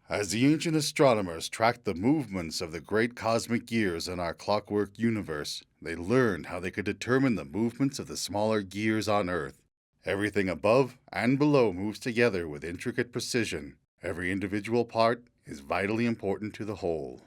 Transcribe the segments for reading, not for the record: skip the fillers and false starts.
As the ancient astronomers tracked the movements of the great cosmic gears in our clockwork universe, they learned how they could determine the movements of the smaller gears on Earth. Everything above and below moves together with intricate precision. Every individual part is vitally important to the whole.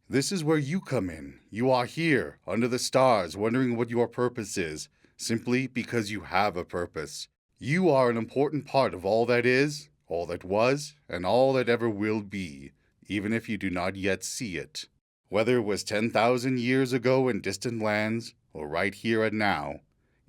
This is where you come in. You are here, under the stars, wondering what your purpose is, simply because you have a purpose. You are an important part of all that is, all that was, and all that ever will be, even if you do not yet see it. Whether it was 10,000 years ago in distant lands, or right here and now,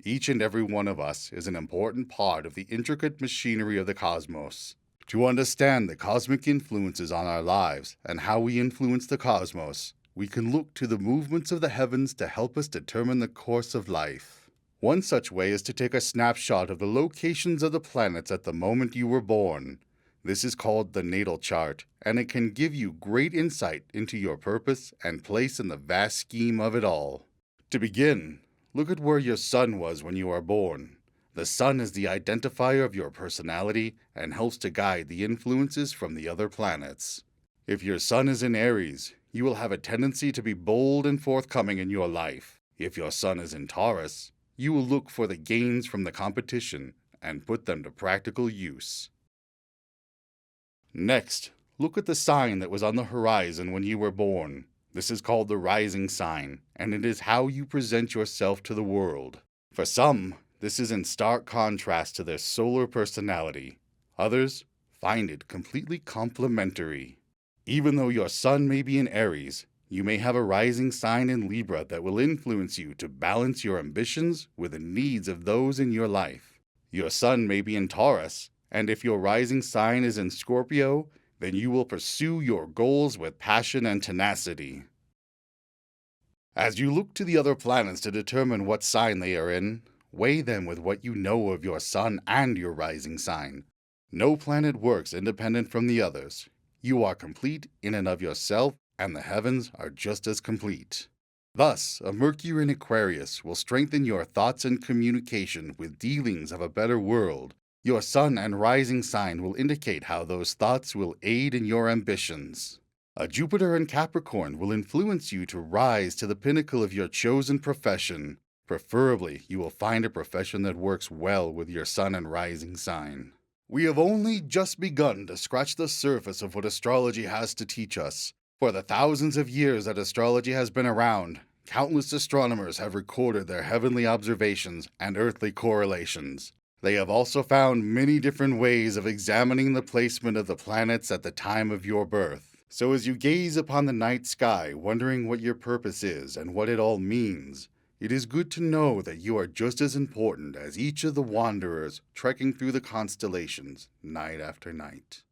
each and every one of us is an important part of the intricate machinery of the cosmos. To understand the cosmic influences on our lives and how we influence the cosmos, we can look to the movements of the heavens to help us determine the course of life. One such way is to take a snapshot of the locations of the planets at the moment you were born. This is called the natal chart, and it can give you great insight into your purpose and place in the vast scheme of it all. To begin, look at where your sun was when you were born. The sun is the identifier of your personality and helps to guide the influences from the other planets. If your sun is in Aries, you will have a tendency to be bold and forthcoming in your life. If your sun is in Taurus, you will look for the gains from the competition and put them to practical use. Next, look at the sign that was on the horizon when you were born. This is called the rising sign, and it is how you present yourself to the world. For some, this is in stark contrast to their solar personality. Others find it completely complementary. Even though your sun may be in Aries, you may have a rising sign in Libra that will influence you to balance your ambitions with the needs of those in your life. Your sun may be in Taurus, and if your rising sign is in Scorpio, then you will pursue your goals with passion and tenacity. As you look to the other planets to determine what sign they are in, weigh them with what you know of your sun and your rising sign. No planet works independent from the others. You are complete in and of yourself, and the heavens are just as complete. Thus, a Mercury in Aquarius will strengthen your thoughts and communication with dealings of a better world. Your sun and rising sign will indicate how those thoughts will aid in your ambitions. A Jupiter in Capricorn will influence you to rise to the pinnacle of your chosen profession. Preferably, you will find a profession that works well with your sun and rising sign. We have only just begun to scratch the surface of what astrology has to teach us. For the thousands of years that astrology has been around, countless astronomers have recorded their heavenly observations and earthly correlations. They have also found many different ways of examining the placement of the planets at the time of your birth. So as you gaze upon the night sky, wondering what your purpose is and what it all means, it is good to know that you are just as important as each of the wanderers trekking through the constellations night after night.